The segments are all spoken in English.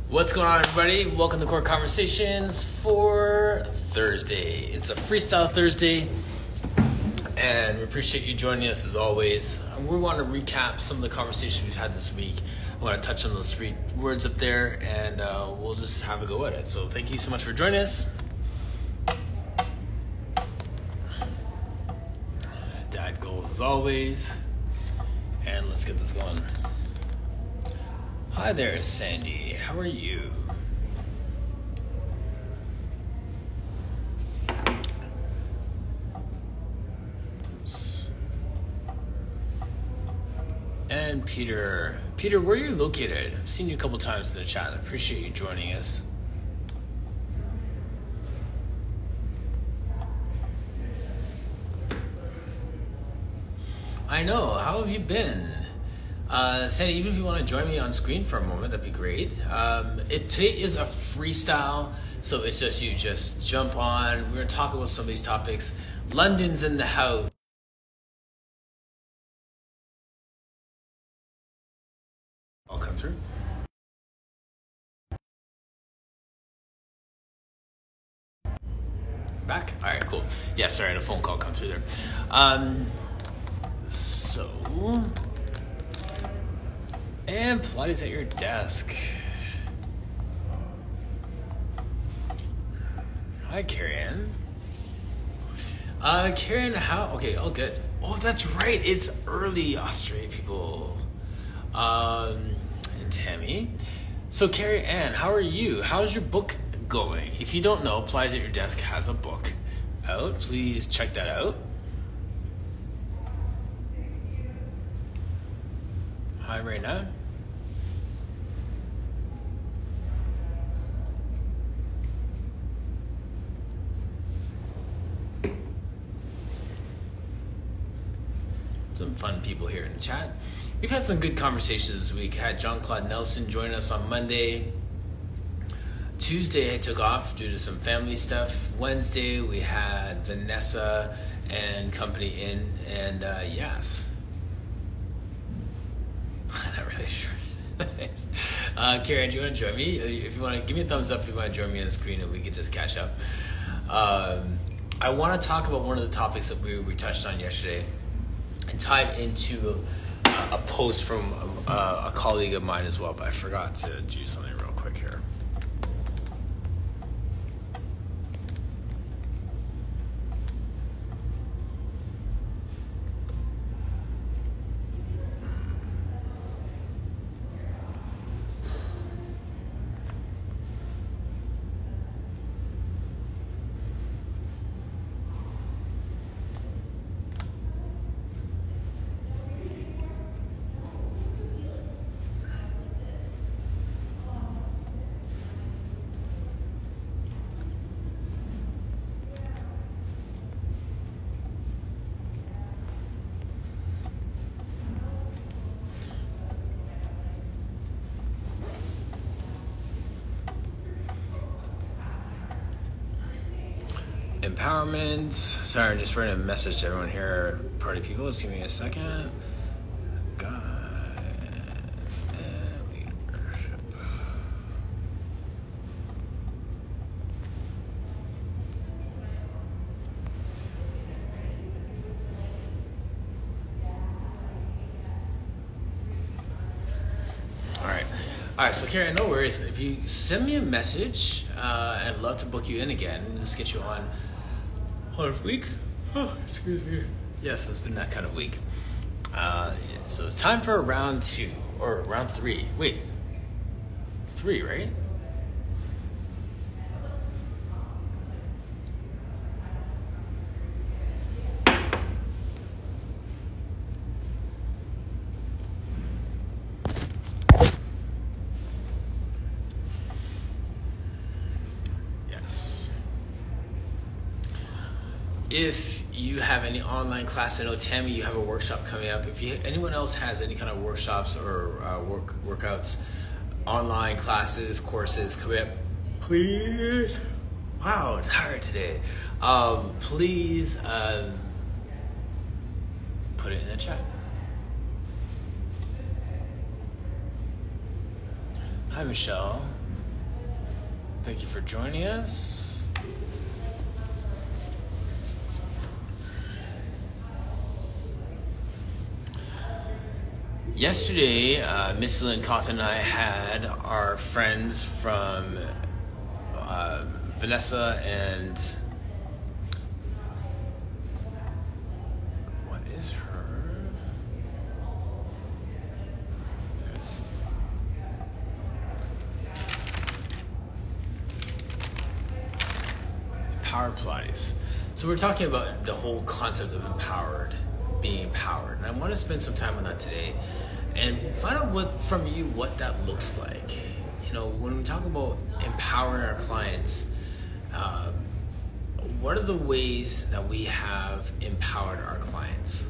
What's going on, everybody? Welcome to Core Conversations for Thursday. It's a Freestyle Thursday, and we appreciate you joining us as always. We want to recap some of the conversations we've had this week. I want to touch on those 3 words up there, and we'll just have a go at it. So thank you so much for joining us. Dad goals as always, and let's get this going. Hi there, Sandy. How are you? Oops. And Peter. Peter, where are you located? I've seen you a couple times in the chat. I appreciate you joining us. I know. How have you been? Sandy, even if you want to join me on screen for a moment, that'd be great. Today is a freestyle, so it's just you just jump on. We're going to talk about some of these topics. London's in the house. I'll come through. Back? All right, cool. Yeah, sorry, I had a phone call come through there. And Pilates at your desk. Hi, Karen. Karen, how? Okay, all good. Oh, that's right. It's early, Australia people. And Tammy. So, Carrie Ann, how are you? How's your book going? If you don't know, Pilates at your desk has a book out. Please check that out. Hi, Raina. Some fun people here in the chat. We've had some good conversations this week. Had John-Claude Nelson join us on Monday. Tuesday I took off due to some family stuff. Wednesday we had Vanessa and company in, and yes. I'm not really sure. Nice. Karen, do you want to join me? If you want to, give me a thumbs up if you want to join me on the screen and we can just catch up. I want to talk about one of the topics that we touched on yesterday and tied into a post from a colleague of mine as well, but I forgot to do something real quick here. Empowerment. Sorry, I'm just writing a message to everyone here. Party people, just give me a second. Guys and leadership. All right, so Karen, no worries. If you send me a message, I'd love to book you in again. Let's get you on a week. Oh, excuse me. Yes, it's been that kind of week. So it's time for round 2 or round 3. Wait, 3, right? If you have any online class, I know Tammy, you have a workshop coming up. If anyone else has any kind of workshops or workouts, online classes, courses coming up, please. Wow, it's hard today. Please put it in the chat. Hi, Michelle. Thank you for joining us. Yesterday, Miss Lynn Cawthon and I had our friends from Vanessa and what is her? There's Power Pilates. So we're talking about the whole concept of being empowered. And I want to spend some time on that today and find out from you what that looks like. You know, when we talk about empowering our clients, what are the ways that we have empowered our clients?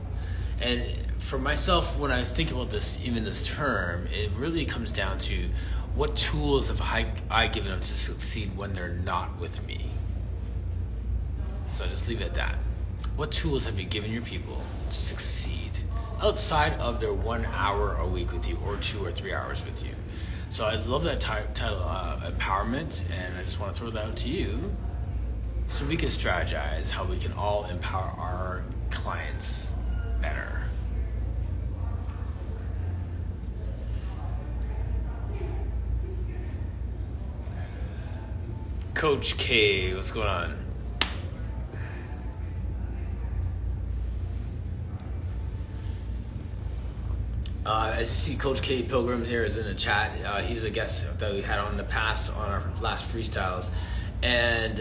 And for myself, when I think about this, even this term, it really comes down to what tools have I given them to succeed when they're not with me? So I just leave it at that. What tools have you given your people to succeed outside of their 1 hour a week with you, or 2 or 3 hours with you? So I just love that title, empowerment, and I just want to throw that out to you so we can strategize how we can all empower our clients better. Coach K, what's going on? As you see, Coach K Pilgrim here is in the chat. He's a guest that we had on in the past on our last freestyles. And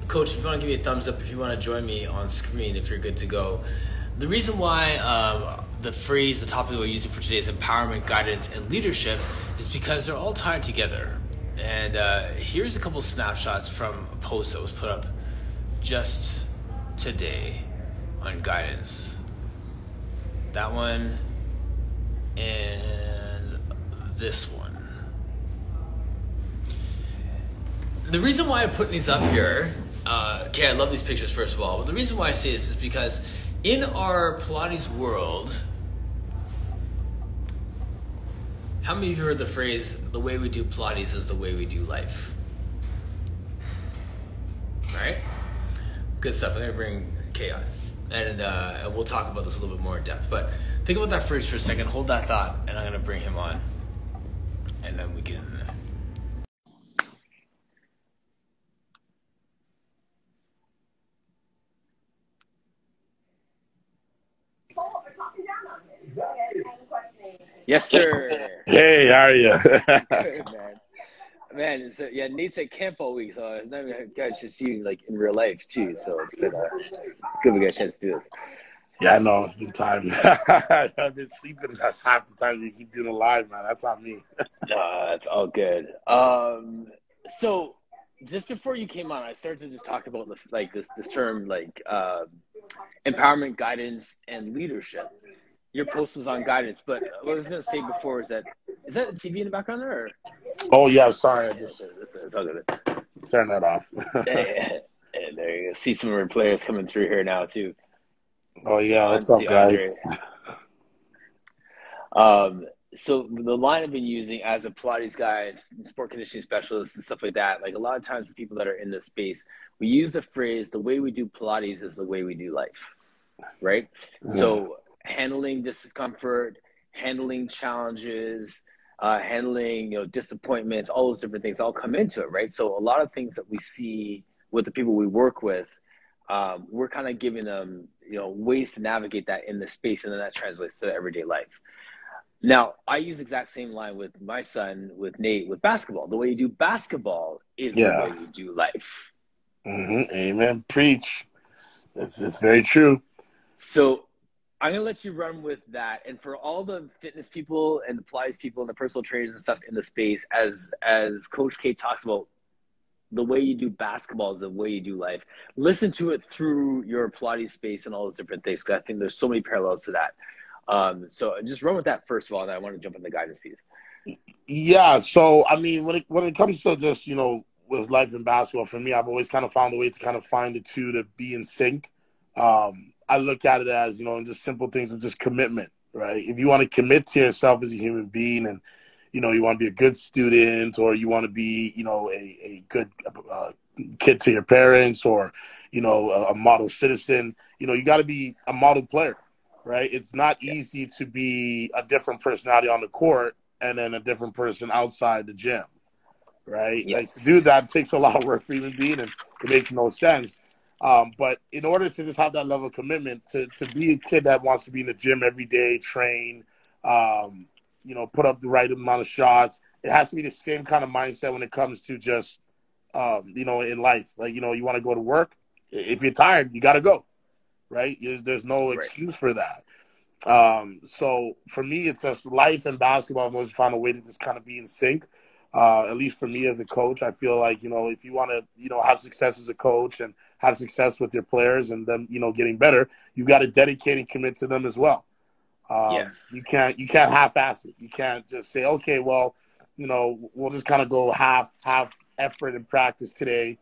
Coach, if you want to give me a thumbs up, if you want to join me on screen, if you're good to go. The reason why the topic we're using for today is empowerment, guidance, and leadership is because they're all tied together. And here's a couple snapshots from a post that was put up just today on guidance. That one and this one. The reason why I'm putting these up here, okay, I love these pictures first of all, but the reason why I say this is because in our Pilates world, how many of you heard the phrase, the way we do Pilates is the way we do life? Right? Good stuff. I'm going to bring Kay on. And we'll talk about this a little bit more in depth. But think about that phrase for a second. Hold that thought, and I'm going to bring him on. And then we can... Yes, sir. Hey, how are you? Good, man. Man, yeah, Nate's at camp all week, so I've never got to see you like in real life too. So it's been good we got a chance to do this. Yeah, I know. It's been time. I've been sleeping. That's half the time you keep doing it live, man. That's on me. No, that's all good. So just before you came on, I started to just talk about this term empowerment, guidance, and leadership. Your post was on guidance, but what I was going to say before is that a TV in the background there? Or? Oh, yeah, sorry. I just it's all good. turn that off. And there you go. See some of our players coming through here now, too. Oh, yeah. What's up, guys? So the line I've been using as a Pilates guy, sport conditioning specialist and stuff like that, like a lot of times the people that are in this space, we use the phrase, the way we do Pilates is the way we do life, right? Yeah. So handling discomfort, handling challenges, handling disappointments, all those different things all come into it, right? So a lot of things that we see with the people we work with, we're kind of giving them ways to navigate that in the space, and then that translates to everyday life. Now, I use the exact same line with my son, with Nate, with basketball. The way you do basketball is the way you do life. Mm-hmm. Amen. Preach. It's very true. So I'm going to let you run with that. And for all the fitness people and the Pilates people and the personal trainers and stuff in the space, as Coach K talks about, the way you do basketball is the way you do life. Listen to it through your Pilates space and all those different things, because I think there's so many parallels to that. So just run with that first of all, and then I want to jump in the guidance piece. Yeah. So, I mean, when it comes to just, with life and basketball, for me, I've always kind of found a way to kind of find the two to be in sync. I look at it as, just simple things of just commitment, right? If you want to commit to yourself as a human being and, you want to be a good student, or you want to be, a good kid to your parents, or, a model citizen. You got to be a model player, right? It's not easy to be a different personality on the court and then a different person outside the gym, right? Like, to Yes. do that takes a lot of work for human being, and it makes no sense. But in order to just have that level of commitment, to be a kid that wants to be in the gym every day, train, um, put up the right amount of shots, it has to be the same kind of mindset when it comes to just, in life. Like, you want to go to work. If you're tired, you got to go, right? There's no Right. excuse for that. So for me, it's just life and basketball. I've always found a way to just kind of be in sync. At least for me as a coach, I feel like, if you want to, have success as a coach and have success with your players and them, getting better, you got to dedicate and commit to them as well. You Yes. can't half-ass it. You can't just say, okay, well, we'll just kind of go half effort in practice today,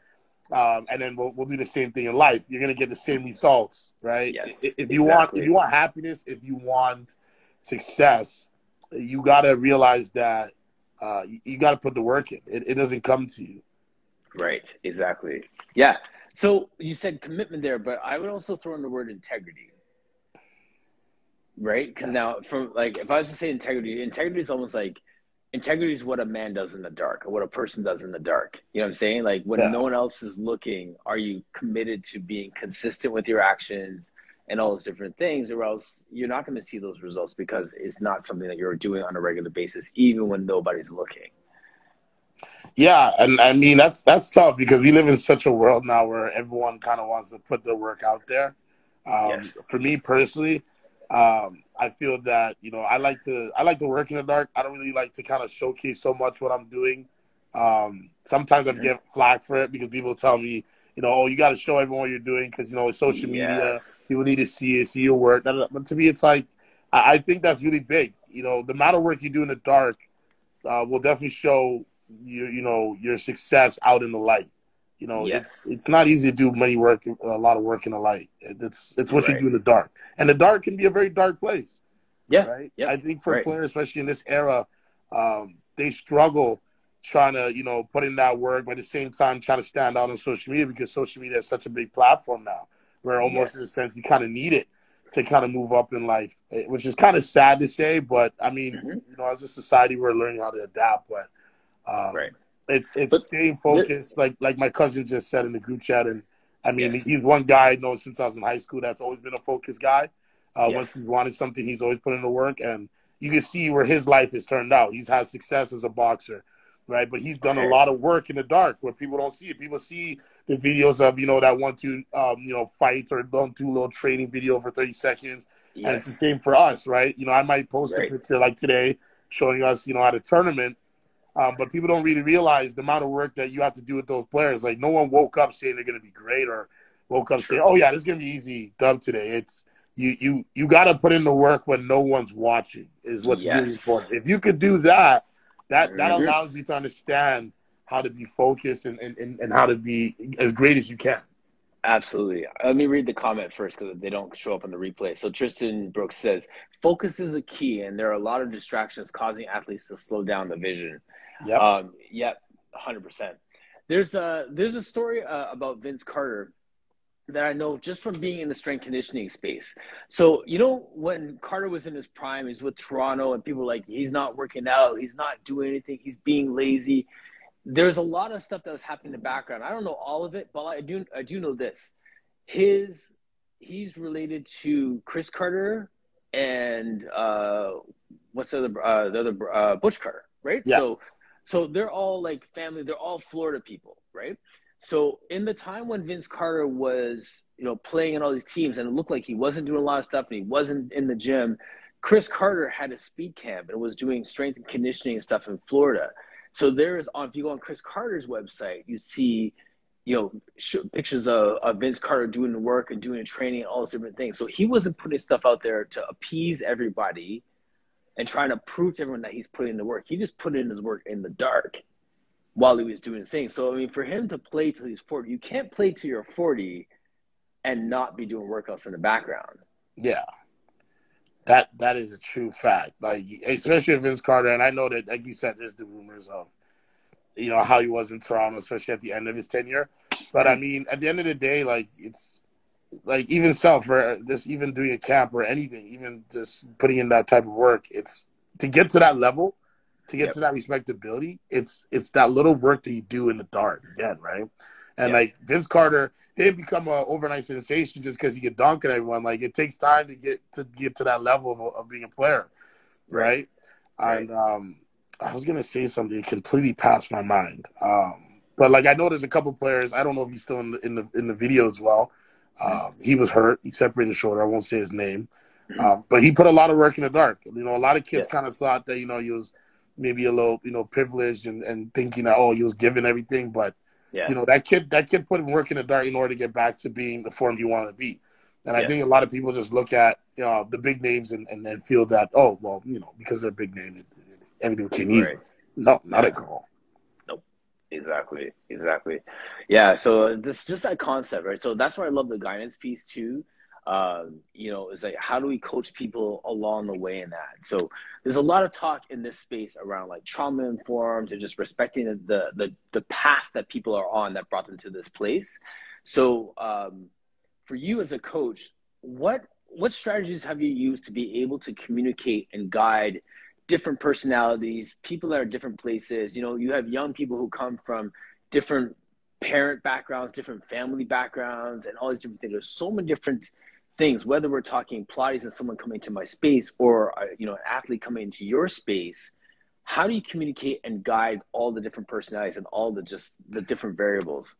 and then we'll do the same thing in life. You're gonna get the same results, right? Yes. If Exactly. you want happiness, if you want success, you gotta realize that you gotta put the work in. It doesn't come to you. Right. Exactly. Yeah. So you said commitment there, but I would also throw in the word integrity, right? Because Yes. now, from like, if I was to say integrity, integrity is almost like integrity is what a man does in the dark, or what a person does in the dark. You know what I'm saying? Like, when Yeah. no one else is looking, are you committed to being consistent with your actions and all those different things, or else you're not going to see those results because it's not something that you're doing on a regular basis, even when nobody's looking. Yeah, and I mean that's tough because we live in such a world now where everyone kind of wants to put their work out there. Yes. For me personally, I feel that I like to work in the dark. I don't really like to kind of showcase so much what I'm doing. Sometimes I Mm-hmm. get flack for it because people tell me, oh, you got to show everyone what you're doing because it's social media. Yes. People need to see it, see your work. But to me, it's like I think that's really big. The amount of work you do in the dark will definitely show your success out in the light. It's Yes. it's not easy to do a lot of work in the light. It's what you Right. do in the dark, and the dark can be a very dark place, Yeah. right? Yep. I think for Right. players, especially in this era, they struggle trying to put in that work, but at the same time trying to stand out on social media because social media is such a big platform now, where almost in a Yes. sense you kind of need it to kind of move up in life, which is kind of sad to say, but I mean, Mm-hmm. as a society, we're learning how to adapt. But Right. it's But staying there, focused, like my cousin just said in the group chat, and I mean, yes. he's one guy I know since I was in high school that's always been a focused guy. Once Yes. he's wanted something, he's always put in the work, and you can see where his life has turned out. He's had success as a boxer, right? But he's done a Right. lot of work in the dark where people don't see it. People see the videos of that 1-2 fights or 1-2 little training video for 30 seconds, and it's the Yes. same for us, right? I might post a Right. picture like today showing us at a tournament, but people don't really realize the amount of work that you have to do with those players. Like, no one woke up saying they're going to be great or woke up saying, True. "Oh yeah, this is going to be easy dub today." It's you got to put in the work when no one's watching. Is what's really Yes. important. If you could do that, that Hmm. allows you to understand how to be focused and how to be as great as you can. Absolutely. Let me read the comment first because they don't show up on the replay. So Tristan Brooks says, focus is a key, and there are a lot of distractions causing athletes to slow down the vision. Yep. Yep, 100%. There's a story about Vince Carter that I know just from being in the strength conditioning space. So, when Carter was in his prime, he's with Toronto, and people were like, he's not working out, he's not doing anything, he's being lazy. There's a lot of stuff that was happening in the background. I don't know all of it, but I do know this. His he's related to Chris Carter and what's the other Butch Carter, right? Yeah. So they're all like family. They're all Florida people, right? So in the time when Vince Carter was playing in all these teams and it looked like he wasn't doing a lot of stuff and he wasn't in the gym, Chris Carter had a speed camp and was doing strength and conditioning and stuff in Florida. So if you go on Chris Carter's website, you see, pictures of Vince Carter doing the work and doing the training and all those different things. So he wasn't putting stuff out there to appease everybody and trying to prove to everyone that he's putting in the work. He just put in his work in the dark while he was doing his thing. So, I mean, for him to play till he's 40, you can't play till you're 40 and not be doing workouts in the background. Yeah. That is a true fact. Like, especially with Vince Carter, and I know that, like you said, there's the rumors of, how he was in Toronto, especially at the end of his tenure. But I mean, at the end of the day, like, it's like, even for just even doing a camp or anything, even just putting in that type of work, it's to get to that level, to get to that respectability. It's that little work that you do in the dark again, right? And like Vince Carter, he didn't become an overnight sensation just because he could dunk on everyone. Like, it takes time to get to that level of being a player, right? And I was gonna say something completely passed my mind. But like, I know there's a couple players. I don't know if he's still in the video as well. He was hurt. He separated his shoulder. I won't say his name, but he put a lot of work in the dark. A lot of kids kind of thought that he was maybe a little privileged and thinking that he was given everything, but that kid put work in the dark in order to get back to being the form he wanted to be. And I think a lot of people just look at the big names and then feel that because they're big name, everything came easy. No, not at all. Nope. Exactly. Yeah. So this just that concept, right? So that's why I love the guidance piece too. Is like, how do we coach people along the way in that? So there's a lot of talk in this space around like trauma informed and just respecting the path that people are on that brought them to this place. So for you as a coach, what strategies have you used to be able to communicate and guide different personalities, people that are different places? You have young people who come from different parent backgrounds, different family backgrounds, and all these different things. There's so many different things, whether we're talking Pilates and someone coming to my space or, an athlete coming into your space. How do you communicate and guide all the different personalities and all the different variables?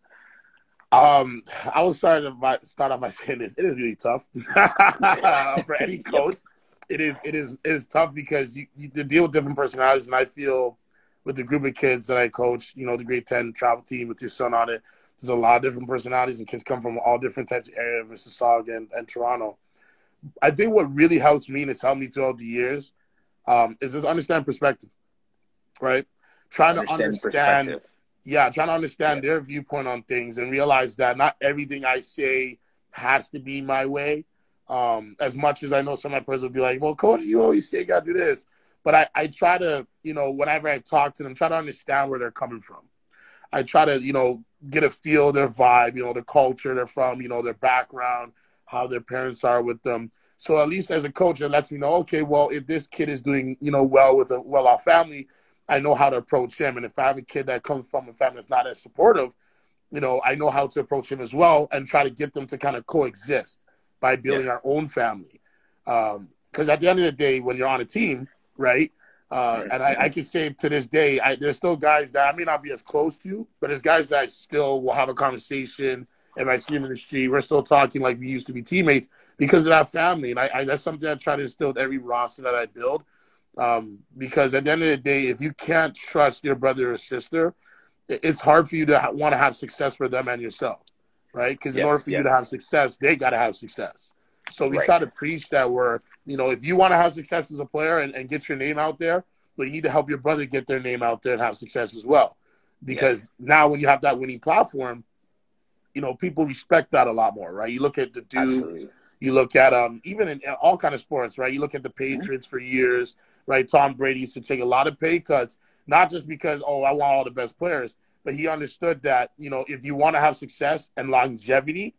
I will start off by saying this. It is really tough for any coach. It is tough because you deal with different personalities, and I feel with the group of kids that I coach, the grade 10 travel team with your son on it, there's a lot of different personalities, and kids come from all different types of areas, Mississauga and Toronto. I think what really helps me, and it's helped me throughout the years, is just understand perspective, right? Trying to understand their viewpoint on things and realize that not everything I say has to be my way. As much as I know some of my players will be like, well, coach, you always say you got to do this. But I try to, whenever I talk to them, try to understand where they're coming from. I try to, get a feel of their vibe, the culture they're from, their background, how their parents are with them. So at least as a coach, it lets me know, okay, well, if this kid is doing, well with a well-off family, I know how to approach him. And if I have a kid that comes from a family that's not as supportive, I know how to approach him as well and try to get them to kind of coexist by building our own family. Because at the end of the day, when you're on a team, right, and I can say to this day, there's still guys that I may not be as close to, but there's guys that I still will have a conversation. If I see them in the street, we're still talking like we used to be teammates because of that family. And that's something I try to instill with every roster that I build. Because at the end of the day, if you can't trust your brother or sister, it's hard for you to want to have success for them and yourself, right? Because in order for you to have success, they got to have success. So we try to preach that if you want to have success as a player and get your name out there, but you need to help your brother get their name out there and have success as well. Because now when you have that winning platform, people respect that a lot more, right? You look at the dudes, you look at even in all kind of sports, right? You look at the Patriots for years, right? Tom Brady used to take a lot of pay cuts, not just because, I want all the best players, but he understood that, if you want to have success and longevity,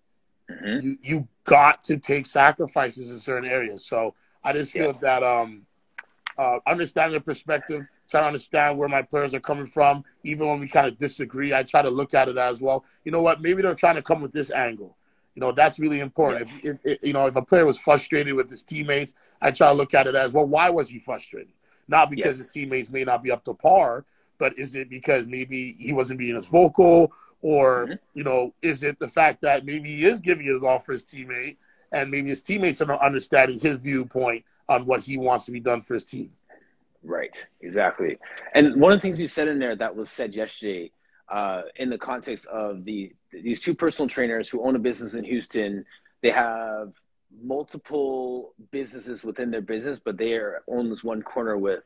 you got to take sacrifices in certain areas. So I just feel that understanding the perspective, trying to understand where my players are coming from, even when we kind of disagree, I try to look at it as, well, you know what, maybe they're trying to come with this angle. That's really important. If a player was frustrated with his teammates, I try to look at it as, well, why was he frustrated? Not because his teammates may not be up to par, but is it because maybe he wasn't being as vocal? Or, is it the fact that maybe he is giving his all for his teammate and maybe his teammates are not understanding his viewpoint on what he wants to be done for his team? Right, exactly. And one of the things you said in there that was said yesterday in the context of these two personal trainers who own a business in Houston, they have multiple businesses within their business, but they own this one corner with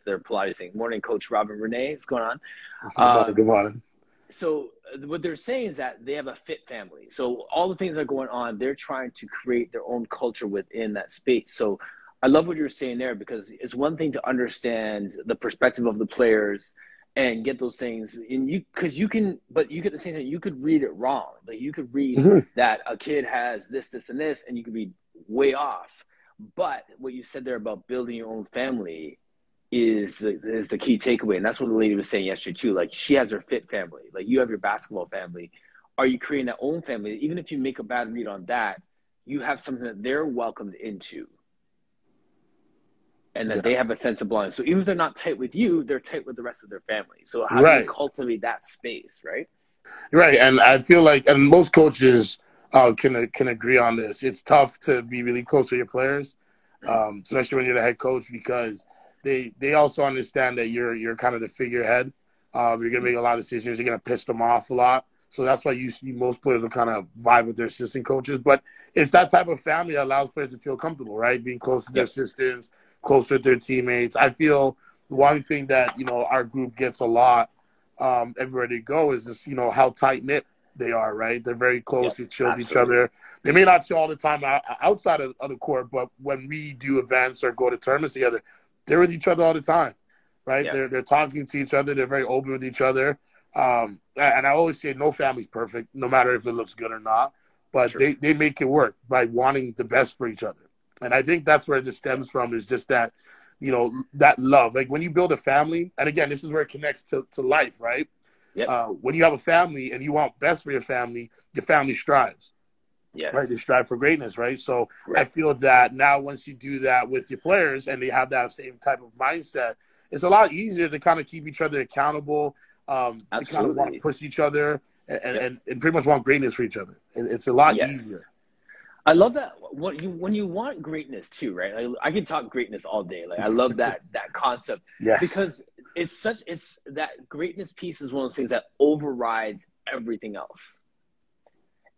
their Pilates thing. Morning, Coach Robin Renee. What's going on? Good morning. So what they're saying is that they have a fit family. So all the things that are going on, they're trying to create their own culture within that space. So I love what you're saying there, because it's one thing to understand the perspective of the players and get those things, and because you can, but you get the same thing. You could read it wrong. Like you could read Mhm. that a kid has this, this, and this, and you could be way off. But what you said there about building your own family is the key takeaway, and that's what the lady was saying yesterday too. Like she has her fit family, like you have your basketball family. Are you creating that own family? Even if you make a bad read on that, you have something that they're welcomed into, and that Yeah. they have a sense of belonging. So even if they're not tight with you, they're tight with the rest of their family. So how do you Right. cultivate that space, right? Right. And I feel like, and most coaches can agree on this. It's tough to be really close to your players, especially when you're the head coach, because they also understand that you're kind of the figurehead. You're gonna make a lot of decisions. You're gonna piss them off a lot. So that's why you see most players will kind of vibe with their assistant coaches. But it's that type of family that allows players to feel comfortable, right? Being close to their assistants, close with their teammates. I feel one thing that, our group gets a lot everywhere they go is just, how tight-knit they are, right? They're very close. They chill with each other. They may not chill all the time outside of the court, but when we do events or go to tournaments together, they're with each other all the time, right? They're talking to each other. They're very open with each other. And I always say no family's perfect, no matter if it looks good or not. But they make it work by wanting the best for each other. And I think that's where it just stems from, is just that, that love. Like when you build a family, and again, this is where it connects to life, right? When you have a family and you want best for your family strives. Right, they strive for greatness, right? So I feel that now once you do that with your players and they have that same type of mindset, it's a lot easier to kind of keep each other accountable, to kind of want to push each other and pretty much want greatness for each other. It's a lot easier. I love that when you want greatness too, right? Like, I can talk greatness all day. Like I love that concept, because it's that greatness piece is one of those things that overrides everything else.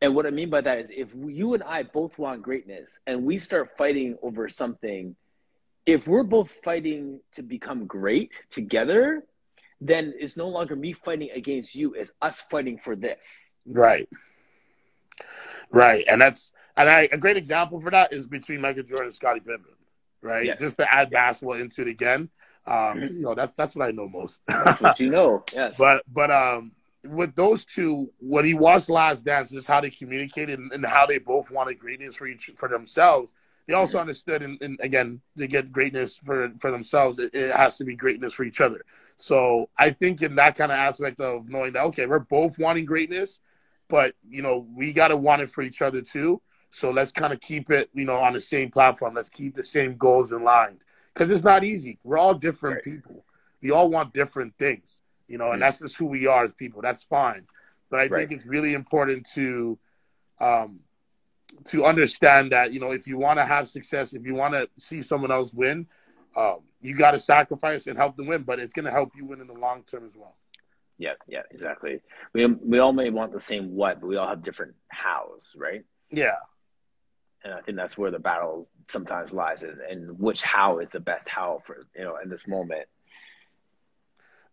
And what I mean by that is, if you and I both want greatness and we start fighting over something, if we're both fighting to become great together, then it's no longer me fighting against you, it's us fighting for this. Right. Right. And a great example for that is between Michael Jordan and Scottie Pippen, right? Just to add basketball into it again. That's what I know most. That's what you know. Yes. But with those two, when he watched Last Dance, just how they communicated and how they both wanted greatness for themselves. They also understood, and again, to get greatness for themselves, it has to be greatness for each other. So I think in that kind of aspect of knowing that, okay, we're both wanting greatness, but, we got to want it for each other too. So let's kind of keep it, on the same platform. Let's keep the same goals in line, because it's not easy. We're all different people. We all want different things. And that's just who we are as people. That's fine. But I think it's really important to understand that, if you want to have success, if you want to see someone else win, you got to sacrifice and help them win. But it's going to help you win in the long term as well. Yeah, exactly. We all may want the same what, but we all have different hows, right? Yeah. And I think that's where the battle sometimes lies, and which how is the best how for, in this moment.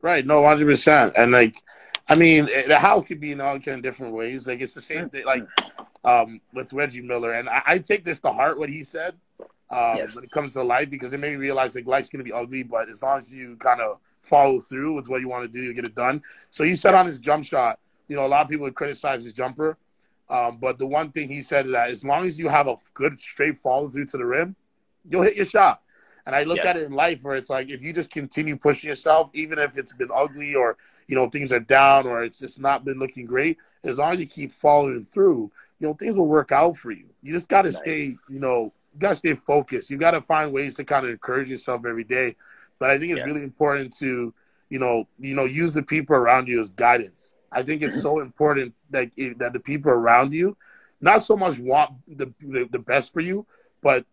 Right. No, 100%. And the how could be in all kind of different ways. Like it's the same thing, like with Reggie Miller. And I take this to heart, what he said, when it comes to life, because it made me realize like life's going to be ugly, but as long as you kind of follow through with what you want to do, you get it done. So he said on his jump shot, a lot of people would criticize his jumper. But the one thing he said is that as long as you have a good straight follow through to the rim, you'll hit your shot. And I look at it in life where it's like, if you just continue pushing yourself, even if it's been ugly or, things are down or it's just not been looking great, as long as you keep following through, things will work out for you. You just got to stay, you got to stay focused. You got to find ways to kind of encourage yourself every day. But I think it's really important to, use the people around you as guidance. I think it's so important that the people around you not so much want the best for you, but,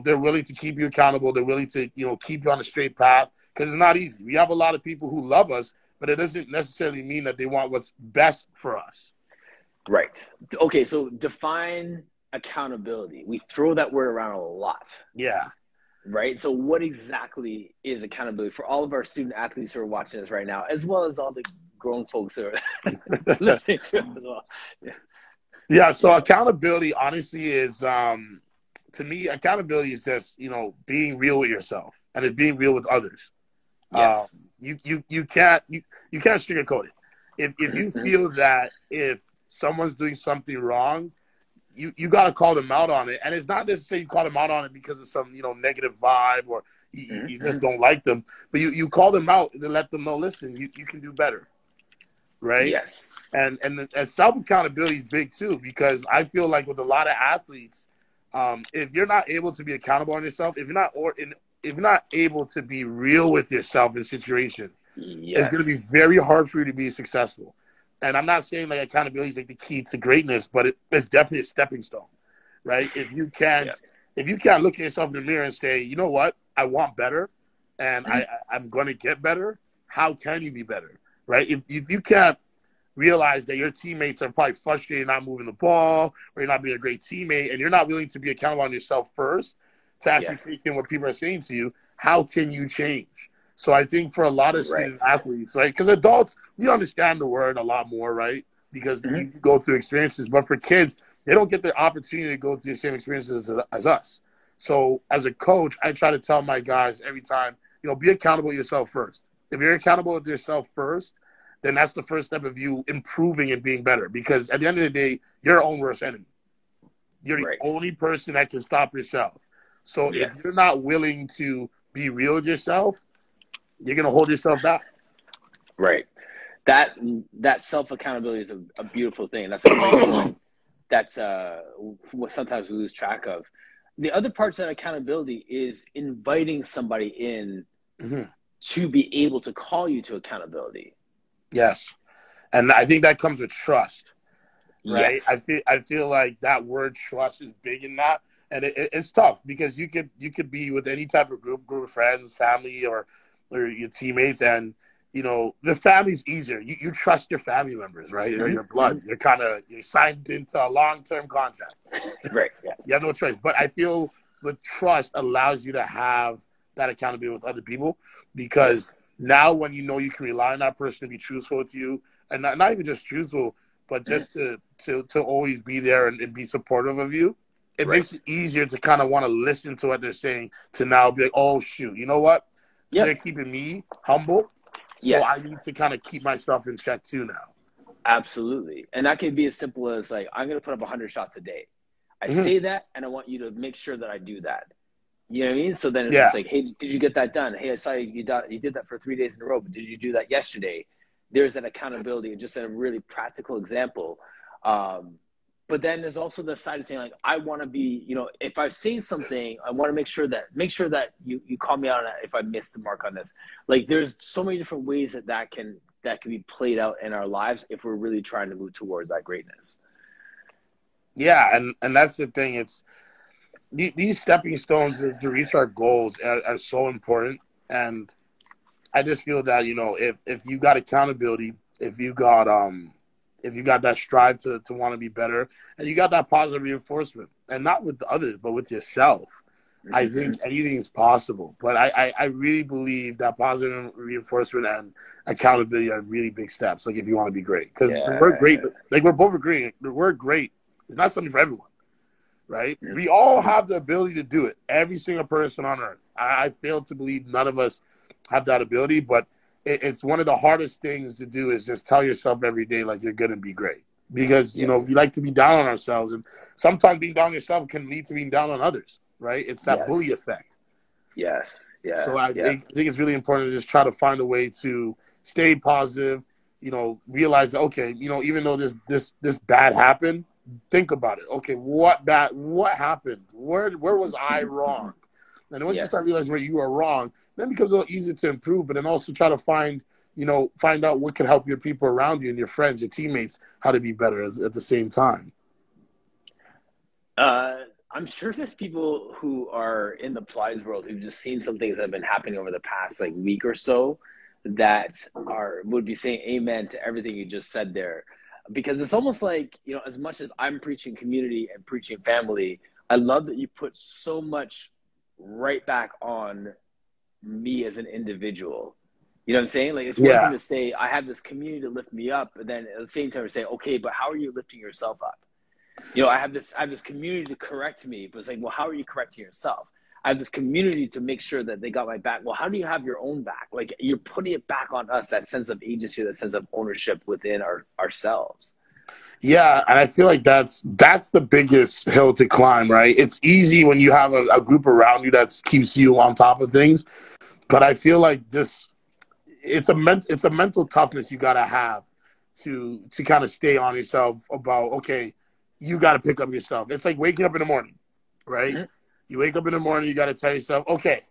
they're willing to keep you accountable. They're willing to, keep you on a straight path, because it's not easy. We have a lot of people who love us, but it doesn't necessarily mean that they want what's best for us. Right. Okay, so define accountability. We throw that word around a lot. Yeah. Right? So what exactly is accountability for all of our student athletes who are watching us right now, as well as all the grown folks who are listening to us as well? Yeah, so accountability, honestly, is to me, accountability is just, being real with yourself and it's being real with others. Yes. You can't sugarcoat it. If you feel that if someone's doing something wrong, you got to call them out on it. And it's not necessarily you call them out on it because of some, negative vibe or you just don't like them. But you call them out to let them know, listen, you can do better. Right? Yes. And self-accountability is big too, because I feel like with a lot of athletes, if you're not able to be accountable on yourself, if you're not able to be real with yourself in situations, it's going to be very hard for you to be successful. And I'm not saying like accountability is like the key to greatness, but it's definitely a stepping stone, right? If you can't look at yourself in the mirror and say, you know what, I want better, and I'm going to get better. How can you be better, right? If you can't realize that your teammates are probably frustrated not moving the ball, or you're not being a great teammate, and you're not willing to be accountable on yourself first to actually take in what people are saying to you, how can you change? So I think for a lot of student athletes, right, because adults, we understand the word a lot more, right, because we go through experiences. But for kids, they don't get the opportunity to go through the same experiences as us. So as a coach, I try to tell my guys every time, be accountable to yourself first. If you're accountable with yourself first, then that's the first step of you improving and being better. Because at the end of the day, you're your own worst enemy. You're the only person that can stop yourself. So if you're not willing to be real with yourself, you're going to hold yourself back. Right. That self-accountability is a beautiful thing. That's a great point. That's what sometimes we lose track of. The other parts of accountability is inviting somebody in to be able to call you to accountability. Yes. And I think that comes with trust, right? Yes. I feel like that word trust is big in that. And it's tough because you could be with any type of group of friends, family, or your teammates, and the family's easier. You trust your family members, right? Or your blood. You're signed into a long-term contract. Right. Yes. You have no choice. But I feel the trust allows you to have that accountability with other people, because now when you can rely on that person to be truthful with you, and not even just truthful, but just to always be there and be supportive of you. It makes it easier to kind of want to listen to what they're saying, to now be like, oh, shoot, you know what? They're keeping me humble, so I need to kind of keep myself in check too now. Absolutely. And that can be as simple as like, I'm going to put up 100 shots a day. I say that, and I want you to make sure that I do that. You know what I mean? So then it's just like, hey, did you get that done? Hey, I saw you did that for 3 days in a row, but did you do that yesterday? There's an accountability, just a really practical example. But then there's also the side of saying, like, I want to be, if I say something, I want to make sure that you call me out on it if I missed the mark on this. Like, there's so many different ways that can be played out in our lives if we're really trying to move towards that greatness. Yeah, and that's the thing. It's these stepping stones to reach our goals are so important. And I just feel that, if you got accountability, if you got that strive to want to be better, and you got that positive reinforcement, and not with others, but with yourself, I think anything is possible. But I really believe that positive reinforcement and accountability are really big steps, like if you want to be great. Because the word great, like we're both agreeing, the word great is not something for everyone, right? We all have the ability to do it. Every single person on earth. I fail to believe none of us have that ability, but it's one of the hardest things to do is just tell yourself every day like you're going to be great. Because, we like to be down on ourselves. And sometimes being down on yourself can lead to being down on others, right? It's that bully effect. Yes. Yeah. So I think it's really important to just try to find a way to stay positive, realize that, okay, even though this bad happened, think about it. Okay, what happened? Where was I wrong? And once you start realizing where you are wrong, then it becomes a little easier to improve, but then also try to find out what can help your people around you and your friends, your teammates, how to be better at the same time. I'm sure there's people who are in the Plies world who've just seen some things that have been happening over the past week or so that would be saying amen to everything you just said there. Because it's almost like, as much as I'm preaching community and preaching family, I love that you put so much right back on me as an individual. You know what I'm saying? Like, it's one thing to say, I have this community to lift me up, but then at the same time say, okay, but how are you lifting yourself up? You know, I have this community to correct me, but it's like, well, how are you correcting yourself? I have this community to make sure that they got my back. Well, how do you have your own back? Like, you're putting it back on us, that sense of agency, that sense of ownership within ourselves. Yeah, and I feel like that's the biggest hill to climb, right? It's easy when you have a group around you that keeps you on top of things, but I feel like this it's a mental toughness you gotta have to kind of stay on yourself about, okay, you gotta pick up yourself. It's like waking up in the morning, right? Mm-hmm. You wake up in the morning, you gotta tell yourself, okay,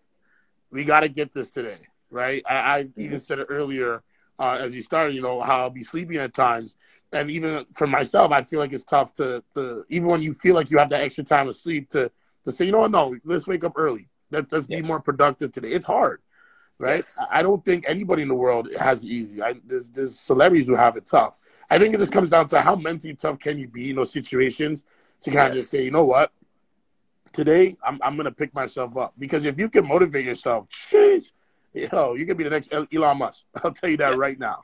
we gotta get this today, right? I even said it earlier as you started, you know, how I'll be sleeping at times. And even for myself, I feel like it's tough to even when you feel like you have that extra time of sleep to say, you know what, no, let's wake up early. Let's be more productive today. It's hard, right? Yes. I don't think anybody in the world has it easy. There's celebrities who have it tough. I think it just comes down to how mentally tough can you be in those situations to kind of just say, you know what, today I'm gonna pick myself up. Because if you can motivate yourself, jeez, yo, you can be the next Elon Musk. I'll tell you that right now,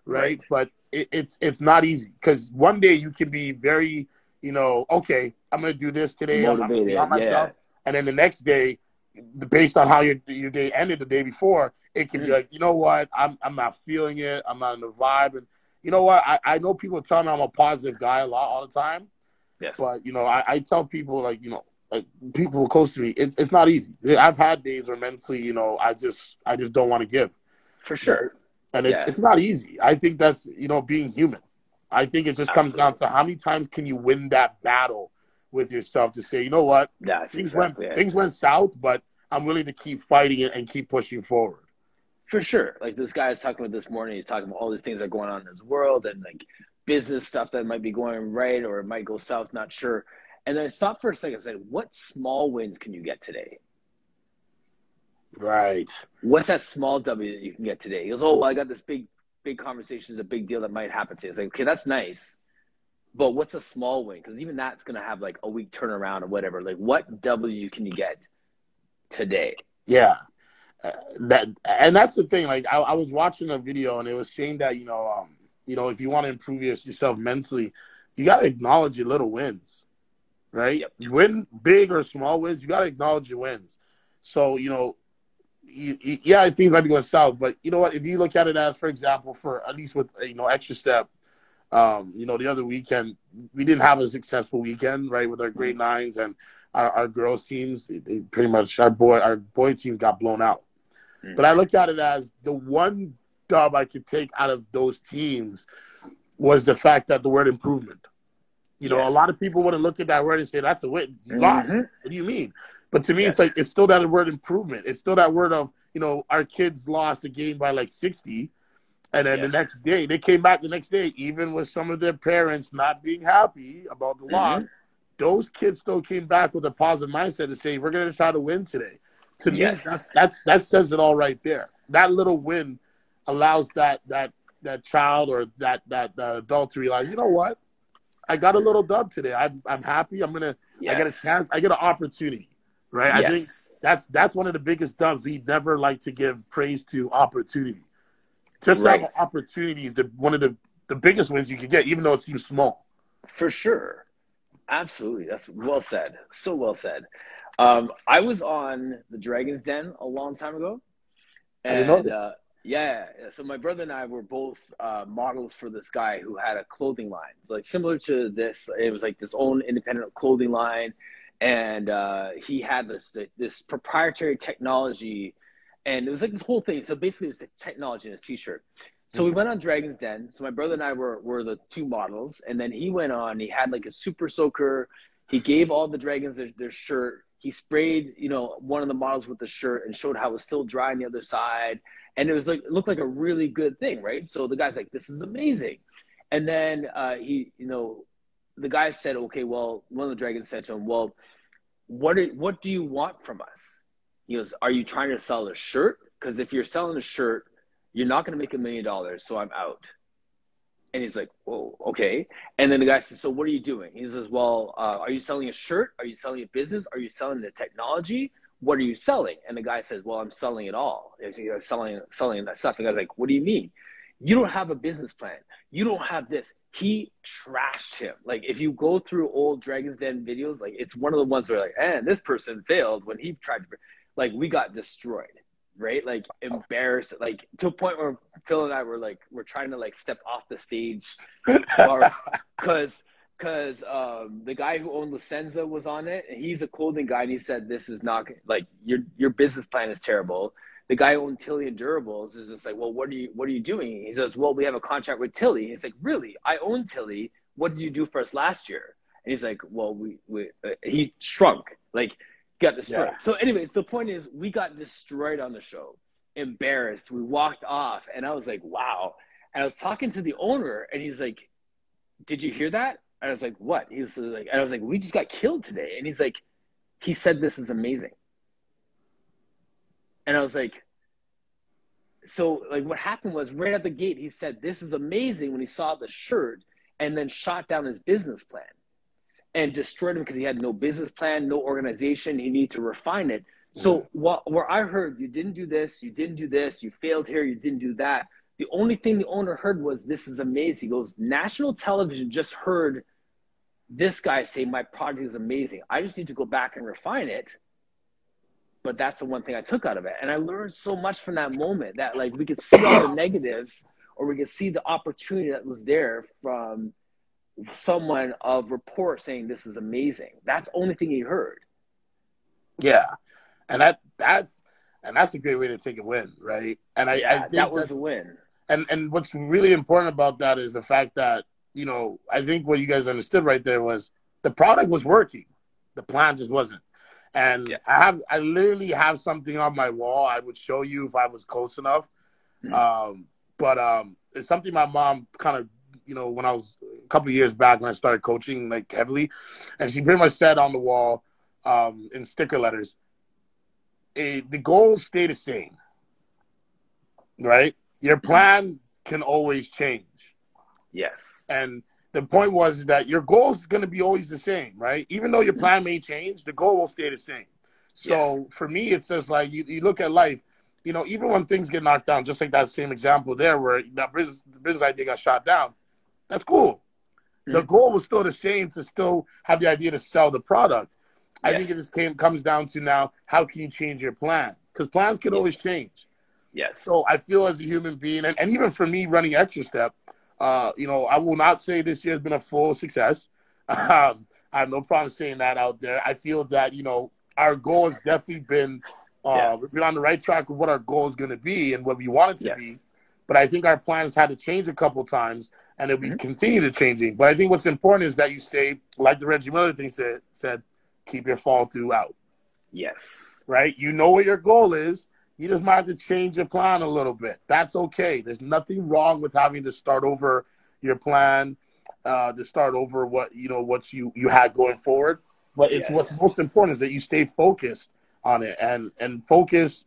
right? But it's not easy, because one day you can be very, you know, okay, I'm gonna do this today. I'm gonna be on myself, and then the next day, based on how your day ended the day before, it can be like, you know what, I'm not feeling it. I'm not in the vibe, and you know what, I know people tell me I'm a positive guy a lot all the time. Yes. But you know, I tell people, like, you know, like, people close to me, it's not easy. I've had days where mentally, you know, I just don't want to give. For sure. And it's not easy. I think that's, you know, being human. I think it just comes down to how many times can you win that battle with yourself to say, you know what, things went south, but I'm willing to keep fighting it and keep pushing forward. For sure. Like, this guy is talking about this morning, he's talking about all these things that are going on in his world, and like business stuff that might be going right or it might go south, not sure. And then I stopped for a second and said, what small wins can you get today? Right. What's that small W that you can get today? He goes, oh, well, I got this big conversation, is a big deal that might happen today. It's like, okay, that's nice, but what's a small win? Because even that's going to have like a week turnaround or whatever. Like, what W can you get today? Yeah. That's the thing. Like, I was watching a video and it was saying that, you know, if you want to improve yourself mentally, you got to acknowledge your little wins, right? Yep. Win big or small wins, you got to acknowledge your wins. So, you know, yeah, I think it might be going south, but you know what? If you look at it as, for example, for at least with, you know, Extra Step, you know, the other weekend we didn't have a successful weekend, right, with our grade nines and our girls teams. They pretty much, our boy team got blown out. But I look at it as the one dub I could take out of those teams was the fact that the word improvement. You know, a lot of people wouldn't look at that word and say, that's a win. You lost. What do you mean? But to me, it's like, it's still that word improvement. It's still that word of, you know, our kids lost the game by like 60. And then the next day, they came back the next day, even with some of their parents not being happy about the loss. Those kids still came back with a positive mindset to say, we're going to try to win today. To me, that says it all right there. That little win allows that child or that adult to realize, you know what? I got a little dub today. I'm happy. I get a chance. I get an opportunity, right? I think that's one of the biggest dubs. We never like to give praise to opportunity. Just to have opportunity is one of the biggest wins you can get, even though it seems small. For sure. Absolutely. That's well said. So well said. I was on the Dragon's Den a long time ago. And, I didn't know this. So my brother and I were both models for this guy who had a clothing line. It's like similar to this. It was like this own independent clothing line. And he had this proprietary technology. And it was like this whole thing. So basically, it was the technology in his T-shirt. So we went on Dragon's Den. So my brother and I were the two models. And then he went on. He had like a super soaker. He gave all the dragons their shirt. He sprayed, you know, one of the models with the shirt and showed how it was still dry on the other side. And it was like, it looked like a really good thing, right? So the guy's like, this is amazing. And then he, you know, the guy said, okay, well, one of the dragons said to him, well, what do you want from us? He goes, are you trying to sell a shirt? Because if you're selling a shirt, you're not going to make $1 million, so I'm out. And he's like, whoa, okay. And then the guy says, so what are you doing? He says, well, are you selling a shirt? Are you selling a business? Are you selling the technology? What are you selling? And the guy says, well, I'm selling it all. He's selling that stuff. And the guy's like, what do you mean? You don't have a business plan. You don't have this. He trashed him. Like, if you go through old Dragon's Den videos, like, it's one of the ones where, like, and this person failed when he tried to, like, we got destroyed, right? Like, embarrassed, like, to a point where Phil and I were like, we're trying to, like, step off the stage because the guy who owned Licenza was on it, and he's a clothing guy, and he said, this is not, like, your business plan is terrible. The guy who owned Tilly and Durables is just like, well, what are you doing? He says, well, we have a contract with Tilly. And he's like, really? I own Tilly. What did you do for us last year? And he's like, well, he shrunk, like, got destroyed. Yeah. So anyways, the point is, we got destroyed on the show, embarrassed. We walked off, and I was like, wow. And I was talking to the owner, and he's like, did you hear that? And I was like, what? He's like, and I was like, we just got killed today. And he's like, he said, this is amazing. And I was like, so, like, what happened was right at the gate, he said, this is amazing when he saw the shirt, and then shot down his business plan and destroyed him because he had no business plan, no organization. He needed to refine it. So where I heard, you didn't do this, you didn't do this, you failed here, you didn't do that. The only thing the owner heard was, this is amazing. He goes, national television just heard this guy say, my product is amazing. I just need to go back and refine it. But that's the one thing I took out of it. And I learned so much from that moment, that, like, we could see all the negatives, or we could see the opportunity that was there from someone of report saying, this is amazing. That's the only thing he heard. Yeah. And that's a great way to take a win, right? And I think that was a win. And what's really important about that is the fact that, you know, I think what you guys understood right there was the product was working. The plan just wasn't. And yes. I literally have something on my wall I would show you if I was close enough. But it's something my mom kind of, you know, when I was a couple of years back when I started coaching, like, heavily, and she pretty much said on the wall in sticker letters, the goals stay the same, right? Your plan can always change. Yes. And the point was that your goal is going to be always the same, right? Even though your plan may change, the goal will stay the same. So for me, it's just like you look at life, you know, even when things get knocked down, just like that same example there where that business idea got shot down, that's cool. The goal was still the same, to still have the idea to sell the product. I think it just comes down to now, how can you change your plan? Because plans can always change. Yes. So I feel as a human being, and even for me running Extra Step, you know, I will not say this year has been a full success. I have no problem saying that out there. I feel that, you know, our goal has definitely been, we've been on the right track of what our goal is going to be and what we want it to be. But I think our plans had to change a couple times, and it will continue to changing. But I think what's important is that you stay, like the Reggie Miller thing said, keep your fall throughout. Yes. Right? You know what your goal is. You just might have to change your plan a little bit. That's okay. There's nothing wrong with having to start over your plan, to start over what you had going forward. But it's what's most important is that you stay focused on it, and focus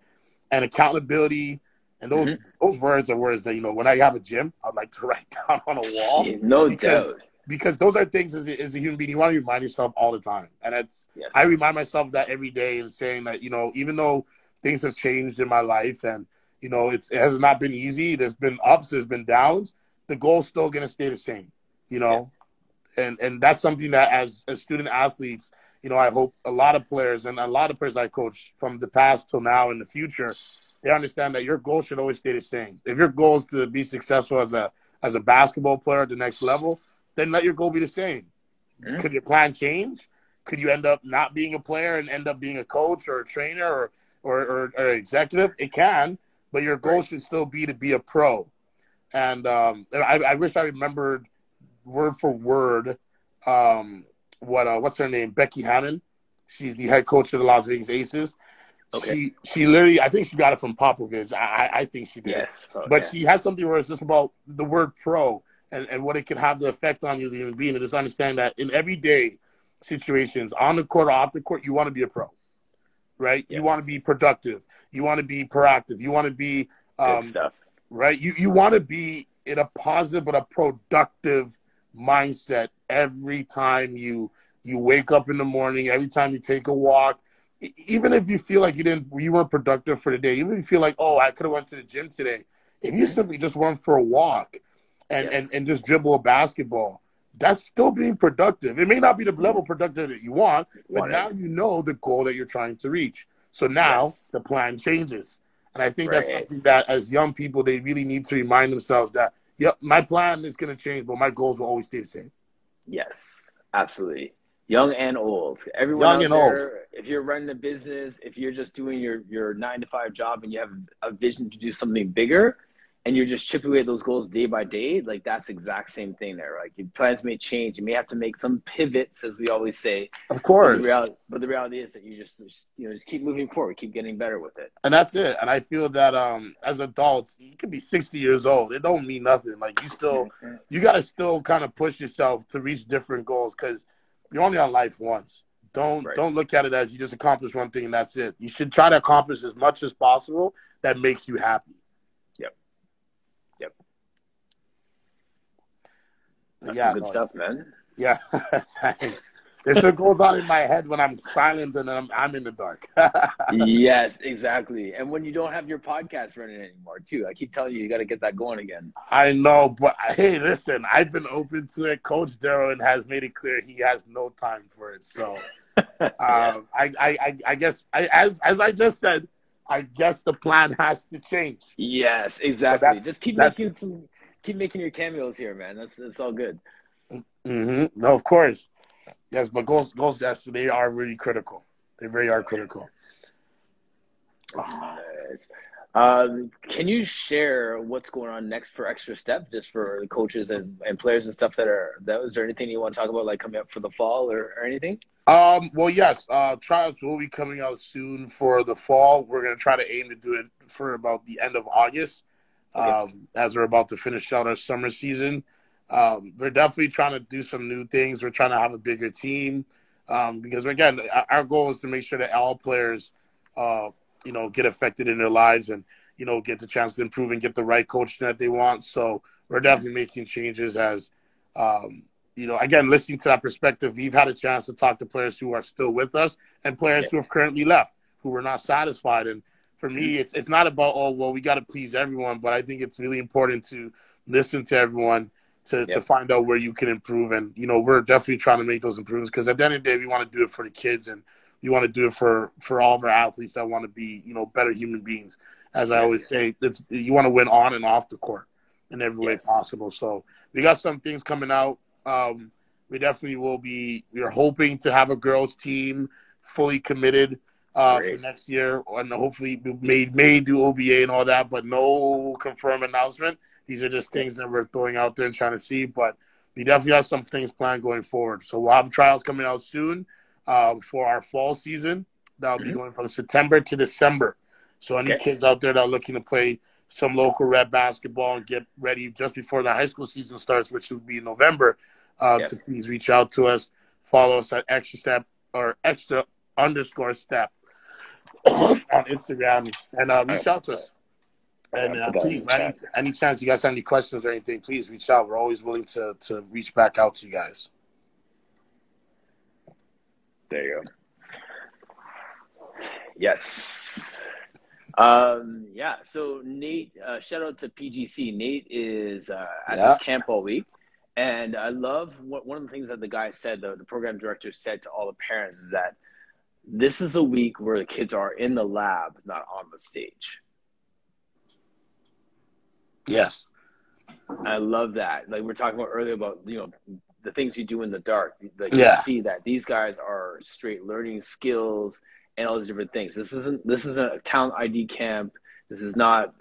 and accountability. And those words are words that, you know, when I have a gym, I'd like to write down on a wall. No doubt. Because those are things as a human being you want to remind yourself all the time. And I remind myself of that every day, and saying that, you know, even though things have changed in my life, and, you know, it has not been easy. There's been ups, there's been downs. The goal's still going to stay the same, you know? And that's something that as student athletes, you know, I hope a lot of players and a lot of players I coach from the past till now in the future, they understand that your goal should always stay the same. If your goal is to be successful as a basketball player at the next level, then let your goal be the same. Could your plan change? Could you end up not being a player and end up being a coach or a trainer or executive? It can, but your goal should still be to be a pro. And I wish I remembered word for word what's her name? Becky Hammon. She's the head coach of the Las Vegas Aces. Okay. She literally, I think she got it from Popovich. I think she did. Yes, but she has something where it's just about the word pro and what it can have the effect on you as a human being. And just understand that in everyday situations, on the court or off the court, you want to be a pro. Right? Yes. You want to be productive. You want to be proactive. You want to be good stuff. Right? You want to be in a positive but a productive mindset every time you wake up in the morning, every time you take a walk. Even if you feel like you weren't productive for the day, even if you feel like, oh, I could have went to the gym today, If you simply just run for a walk and just dribble a basketball, that's still being productive. It may not be the level productive that you want, but now you know the goal that you're trying to reach. So now the plan changes. And I think that's something that as young people, they really need to remind themselves that, yep, my plan is going to change, but my goals will always stay the same. Yes, absolutely. Young and old. Everyone Young out and there, old. if you're running a business, if you're just doing your 9 to 5 job and you have a vision to do something bigger and you're just chipping away at those goals day by day, like that's the exact same thing there. Like your plans may change. You may have to make some pivots, as we always say. Of course. But the reality is that you just keep moving forward, keep getting better with it. And that's it. And I feel that as adults, you can be 60 years old. It don't mean nothing. Like you got to still kind of push yourself to reach different goals because you're only on life once. Don't look at it as you just accomplish one thing and that's it. You should try to accomplish as much as possible that makes you happy. Yep. That's some good stuff, man. Yeah, thanks. It's what goes on in my head when I'm silent and I'm in the dark. Yes, exactly. And when you don't have your podcast running anymore, too. I keep telling you, you got to get that going again. I know, but hey, listen, I've been open to it. Coach Darren has made it clear he has no time for it. So I guess, as I just said, I guess the plan has to change. Yes, exactly. So just keep making your cameos here, man. That's all good. Mm-hmm. No, of course. Yes, but goals, yes, they are really critical. They really are critical. Nice. Can you share what's going on next for Extra Step, just for the coaches and players and stuff is there anything you want to talk about, like coming up for the fall or anything? Well, yes, trials will be coming out soon for the fall. We're going to try to aim to do it for about the end of August, as we're about to finish out our summer season. We're definitely trying to do some new things. We're trying to have a bigger team because, again, our goal is to make sure that all players, get affected in their lives and, get the chance to improve and get the right coaching that they want. So we're definitely making changes as, again, listening to that perspective, we've had a chance to talk to players who are still with us and players who have currently left, who were not satisfied. And for me, it's not about, we got to please everyone, but I think it's really important to listen to everyone to find out where you can improve. And, we're definitely trying to make those improvements because at the end of the day, we want to do it for the kids and we want to do it for all of our athletes that want to be, better human beings. As I always say, you want to win on and off the court in every way possible. So we got some things coming out. We definitely will be, we're hoping to have a girls team fully committed for next year. And hopefully we may do OBA and all that, but no confirmed announcement. These are just things that we're throwing out there and trying to see, but we definitely have some things planned going forward. So we'll have trials coming out soon for our fall season. That'll be going from September to December. So any kids out there that are looking to play some local rep basketball and get ready just before the high school season starts, which will be in November, to please reach out to us. Follow us at Extra Step or Extra_Step on Instagram and reach out to us. And please, any chance you guys have any questions or anything, please reach out. We're always willing to reach back out to you guys. There you go. Yes. So Nate, shout out to PGC. Nate is at this camp all week. And I love one of the things that the guy said, the program director said to all the parents is that this is a week where the kids are in the lab, not on the stage. Yes. I love that. Like we were talking about earlier about, the things you do in the dark. Like you see that these guys are straight learning skills and all these different things. This isn't a talent ID camp. This is not,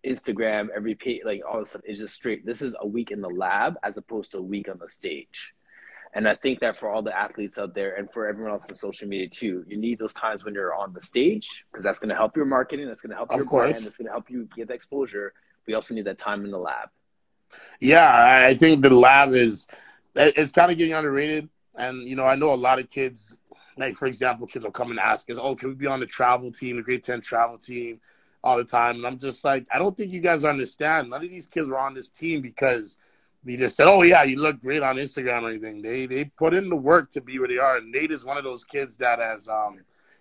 Instagram, every page, like all this stuff. It's just straight. This is a week in the lab as opposed to a week on the stage. And I think that for all the athletes out there and for everyone else in social media too, you need those times when you're on the stage because that's going to help your marketing. That's going to help your brand. That's going to help you get the exposure. We also need that time in the lab. Yeah, I think the lab it's kind of getting underrated. And, I know a lot of kids, like, for example, kids will come and ask us, can we be on the travel team, the grade 10 travel team all the time? And I'm just like, I don't think you guys understand. None of these kids were on this team because we just said, you look great on Instagram or anything. They put in the work to be where they are. And Nate is one of those kids that has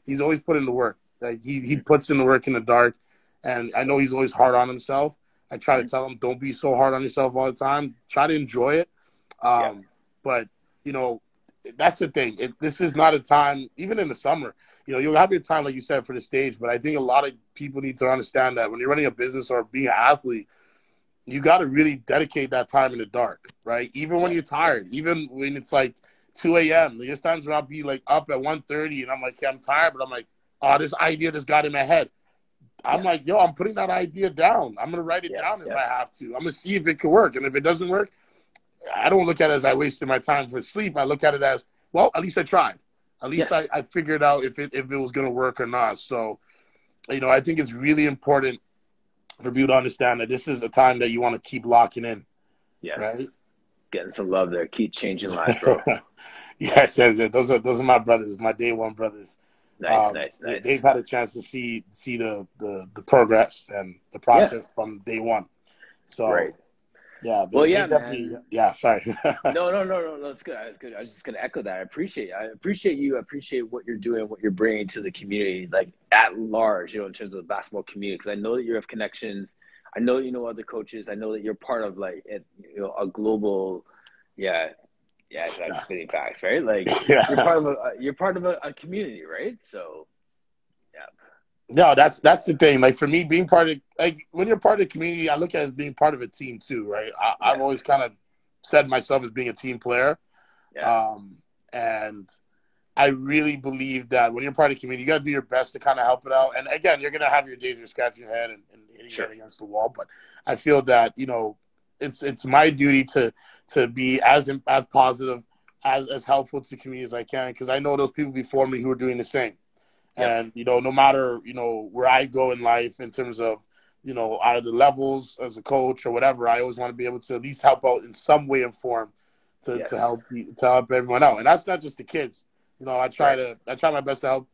he's always put in the work. Like he puts in the work in the dark. And I know he's always hard on himself. I try to tell him, don't be so hard on yourself all the time. Try to enjoy it. But, you know, that's the thing. This is not a time, even in the summer, you know, you'll have your time, like you said, for the stage. But I think a lot of people need to understand that when you're running a business or being an athlete, you got to really dedicate that time in the dark, right? Even when you're tired, even when it's like 2 a.m. There's times where I'll be like up at 1:30 and I'm like, okay, I'm tired, but I'm like, oh, this idea just got in my head. I'm like, yo, I'm putting that idea down. I'm going to write it down if I have to. I'm going to see if it can work. And if it doesn't work, I don't look at it as I wasted my time for sleep. I look at it as, well, at least I tried. At least I figured out if it was going to work or not. So, you know, I think it's really important for people to understand that this is a time that you want to keep locking in. Yes. Right? Getting some love there. Keep changing lives, bro. Yes, those are my brothers, my day one brothers. Nice. They've had a chance to see the progress and the process from day one. So, sorry. No. That's good. That's good. I was just gonna echo that. I appreciate you. I appreciate what you're doing, what you're bringing to the community, like at large. You know, in terms of the basketball community, because I know that you have connections. I know that you know other coaches. I know that you're part of like a global, that's spitting facts, right? Like you're part of a community, right? So, No, that's the thing. Like for me, being part of when you're part of the community, I look at it as being part of a team too, right? I've always kind of said myself as being a team player, and I really believe that when you're part of the community, you got to do your best to kind of help it out. And again, you're gonna have your days where you're scratching your head and hitting your head against the wall, but I feel that it's my duty to be as positive, as helpful to the community as I can, because I know those people before me who are doing the same. And, no matter, where I go in life in terms of, out of the levels as a coach or whatever, I always want to be able to at least help out in some way and form to help everyone out. And that's not just the kids. I try my best to help,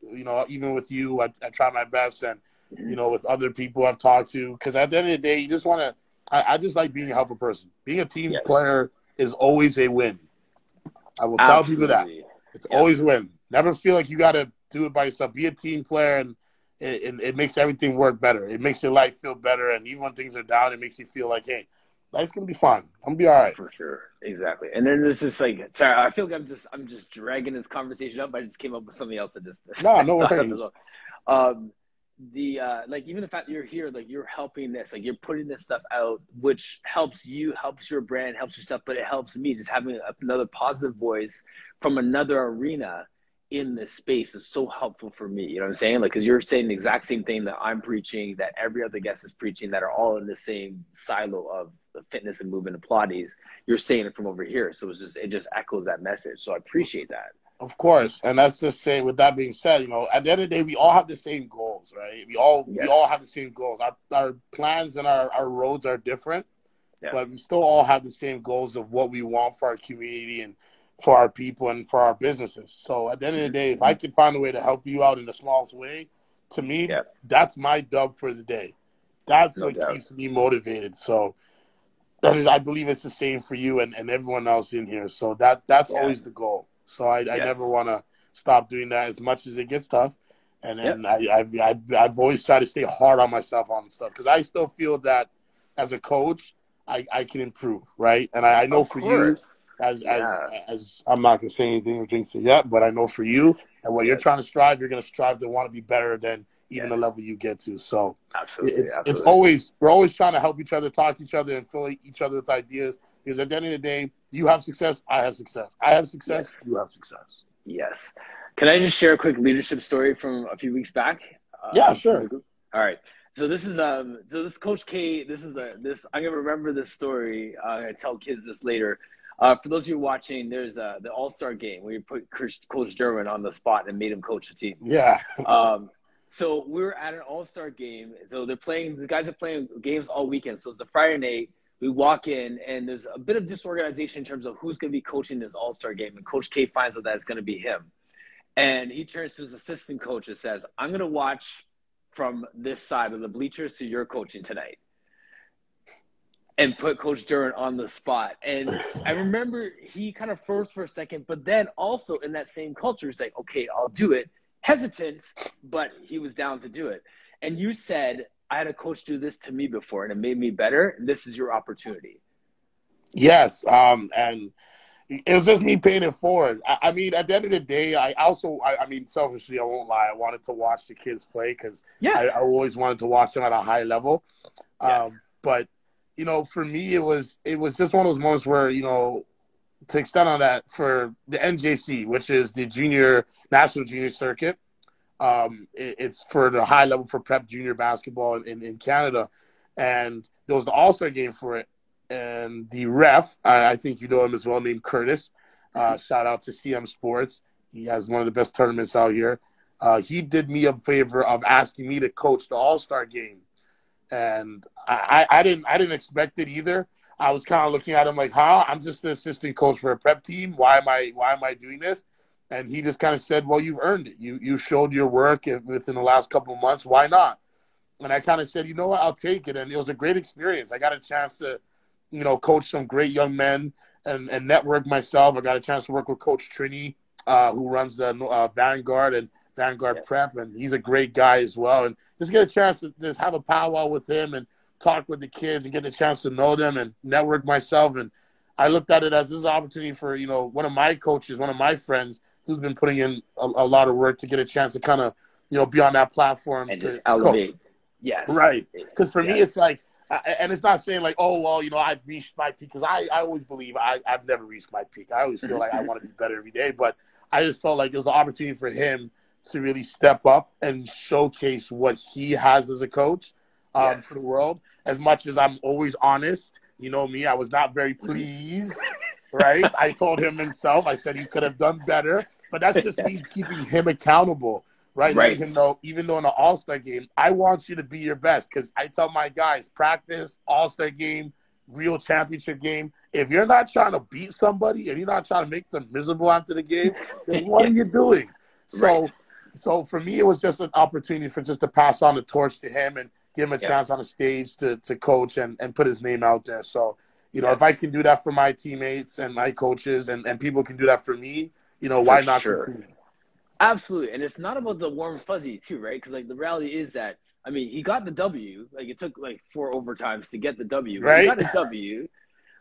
even with you, I try my best and, with other people I've talked to, because at the end of the day, you just want to, I just like being a helpful person. Being a team player is always a win. I will tell people that. It's always a win. Never feel like you got to do it by yourself. Be a team player, and it makes everything work better. It makes your life feel better, and even when things are down, it makes you feel like, hey, life's gonna be fine. I'm gonna be all right. For sure, exactly. And then there's just like, sorry, I feel like I'm just dragging this conversation up. I just came up with something else that just no worries. Like even the fact that you're here, like you're helping this, like you're putting this stuff out, which helps you, helps your brand, helps your stuff, but it helps me just having another positive voice from another arena in this space is so helpful for me. You know what I'm saying? Like, because you're saying the exact same thing that I'm preaching, that every other guest is preaching, that are all in the same silo of the fitness and movement and Pilates. You're saying it from over here. So it just echoes that message. So I appreciate that. Of course. And that's just saying, with that being said, at the end of the day, we all have the same goals, right? We all have the same goals. Our plans and our roads are different, but we still all have the same goals of what we want for our community and for our people and for our businesses. So at the end of the day, if I can find a way to help you out in the smallest way, to me, that's my dub for the day. That's what keeps me motivated. So I believe it's the same for you and everyone else in here. So that's always the goal. So I never want to stop doing that as much as it gets tough. And then I've always tried to stay hard on myself on stuff, because I still feel that as a coach, I can improve, right? And I know for you, as I'm not going to say anything or jinx it yet, but I know for you and what you're trying to strive, you're going to strive to want to be better than even the level you get to. So it's always, we're always trying to help each other, talk to each other, and fill each other with ideas. Because at the end of the day, you have success, I have success. I have success, you have success. Yes. Can I just share a quick leadership story from a few weeks back? Yeah, sure. All right. So this is this Coach K. I'm gonna remember this story. I'm gonna tell kids this later. For those of you watching, there's the All-Star game where you put Coach Derwin on the spot and made him coach the team. Yeah. So we were at an All-Star game. So the guys are playing games all weekend. So it's the Friday night. We walk in, and there's a bit of disorganization in terms of who's going to be coaching this All-Star game. And Coach K finds out that it's going to be him. And he turns to his assistant coach and says, I'm going to watch from this side of the bleachers, so you're coaching tonight. And put Coach Duran on the spot. And I remember he kind of froze for a second, but then also in that same culture, he's like, okay, I'll do it. Hesitant, but he was down to do it. And you said, I had a coach do this to me before and it made me better. This is your opportunity. Yes. And it was just me paying it forward. I mean, at the end of the day, I mean, selfishly, I won't lie. I wanted to watch the kids play because Yeah. I always wanted to watch them at a high level. Yes. But, for me, it was just one of those moments where, to extend on that, for the NJC, which is the National Junior Circuit, it's for the high level for prep junior basketball in Canada. And there was the All-Star game for it. And the ref, I think you know him as well, named Curtis. Shout out to CM Sports. He has one of the best tournaments out here. He did me a favor of asking me to coach the All-Star game. And I didn't expect it either. I was kind of looking at him like, huh? I'm just the assistant coach for a prep team. Why am I doing this? And he just kind of said, well, you've earned it. You showed your work within the last couple of months. Why not? And I kind of said, you know what? I'll take it. And it was a great experience. I got a chance to coach some great young men and network myself. I got a chance to work with Coach Trini, who runs the Vanguard and Vanguard Yes. Prep, and he's a great guy as well. And just get a chance to just have a powwow with him and talk with the kids and get the chance to know them and network myself. And I looked at it as this is an opportunity for, one of my coaches, one of my friends who's been putting in a lot of work to get a chance to kind of, be on that platform. And to just elevate. coach. Yes. Right. Because for me, Yes. it's like, and it's not saying like, oh, well, I've reached my peak, because I always believe I've never reached my peak. I always feel like I want to be better every day. But I just felt like it was an opportunity for him to really step up and showcase what he has as a coach Yes. for the world. As much as I'm always honest, you know me, I was not very pleased, right? I told him himself, I said he could have done better. But that's just me keeping him accountable. Right. Letting him know, even though in the All-Star game, I want you to be your best. Because I tell my guys, practice, All-Star game, real championship game. If you're not trying to beat somebody and you're not trying to make them miserable after the game, then what are you doing? So for me, it was just an opportunity for just to pass on the torch to him and give him a chance on the stage to coach and put his name out there. So, if I can do that for my teammates and my coaches and people can do that for me, why not continue? Absolutely. And it's not about the warm fuzzy too, right? Because the reality is that, I mean, he got the W. It took 4 overtimes to get the W. Right? He got a W.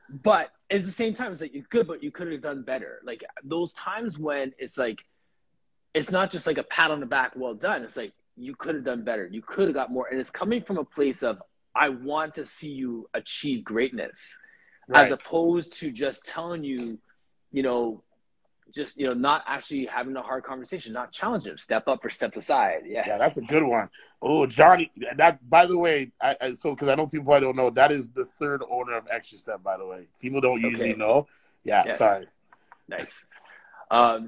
But at the same time, it's you're good, but you could have done better. Those times when it's it's not just a pat on the back, well done. It's you could have done better. You could have got more. And it's coming from a place of, I want to see you achieve greatness, as opposed to just telling you, not actually having a hard conversation, not challenge him, step up or step aside. Yeah, that's a good one. Oh, Johnny, that, by the way, because I know people probably don't know, that is the third owner of Extra Step, by the way. People don't usually know. Yeah, yes. Sorry. Nice.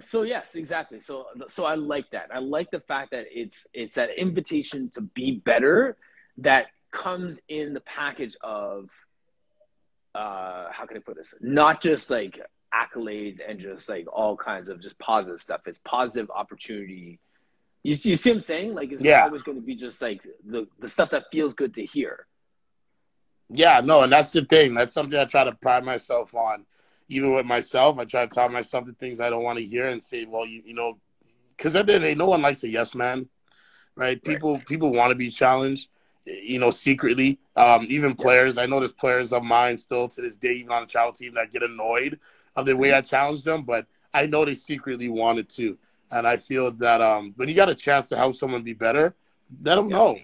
So yes, exactly. So I like that. I like the fact that it's that invitation to be better that comes in the package of, how can I put this? Not just accolades and just all kinds of just positive stuff. It's positive opportunity. You see what I'm saying? It's not always going to be just the stuff that feels good to hear. Yeah, no, and that's the thing. That's something I try to pride myself on. Even with myself, I try to tell myself the things I don't want to hear and say, well, because at the end of the day, no one likes a yes man, right? People want to be challenged, secretly. Even players, I know there's players of mine still to this day, even on the travel team, that get annoyed of the way I challenge them, but I know they secretly wanted to. And I feel that when you got a chance to help someone be better, let them know,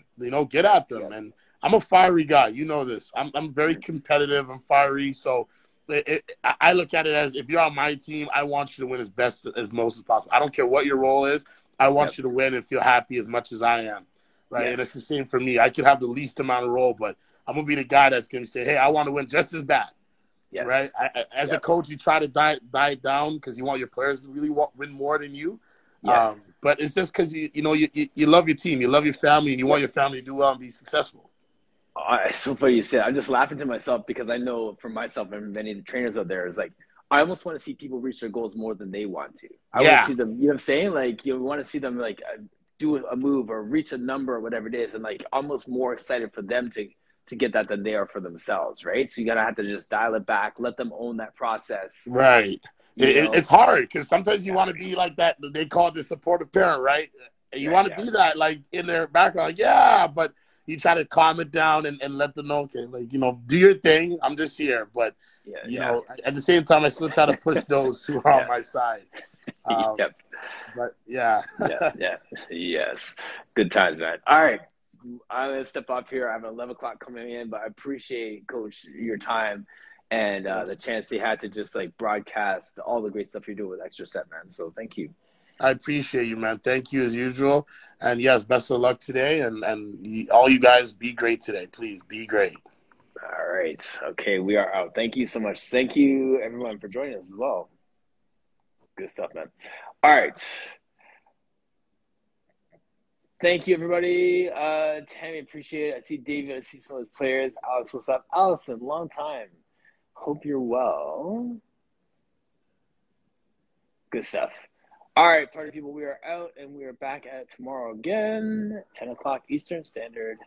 get at them. And I'm a fiery guy. You know this. I'm very competitive. I'm fiery. So I look at it as, if you're on my team, I want you to win as most as possible. I don't care what your role is. I want you to win and feel happy as much as I am. Right. Yes. And it's the same for me. I could have the least amount of role, but I'm going to be the guy that's going to say, hey, I want to win just as bad. Yes. Right. As a coach, you try to die it down because you want your players to really win more than you. Yes. But it's just because you love your team, you love your family, and you want your family to do well and be successful. It's so funny you said. I'm just laughing to myself because I know for myself and many of the trainers out there is I almost want to see people reach their goals more than they want to. I want to see them. You know what I'm saying? You want to see them do a move or reach a number or whatever it is, and almost more excited for them to get that than they are for themselves, right? So you gotta have to just dial it back, let them own that process. Right. It's hard because sometimes you want to be like that. They call it the supportive parent, right? And you want to be that in their background, but he tried to calm it down and let them know, okay, like, do your thing. I'm just here. But, at the same time, I still try to push those who are on my side. Yep. But, yeah. Yes. Good times, man. All right. I'm going to step off here. I have an 11 o'clock coming in, but I appreciate, Coach, your time and the chance they had to just, like, broadcast all the great stuff you're doing with Extra Step, man. So thank you. I appreciate you, man. Thank you as usual. And, yes, best of luck today. And all you guys, be great today. Please, be great. All right. Okay, we are out. Thank you so much. Thank you, everyone, for joining us as well. Good stuff, man. All right. Thank you, everybody. Tammy, appreciate it. I see David. I see some of the players. Alex, what's up? Allison, long time. Hope you're well. Good stuff. All right, party people, we are out, and we are back at tomorrow again, 10 o'clock Eastern Standard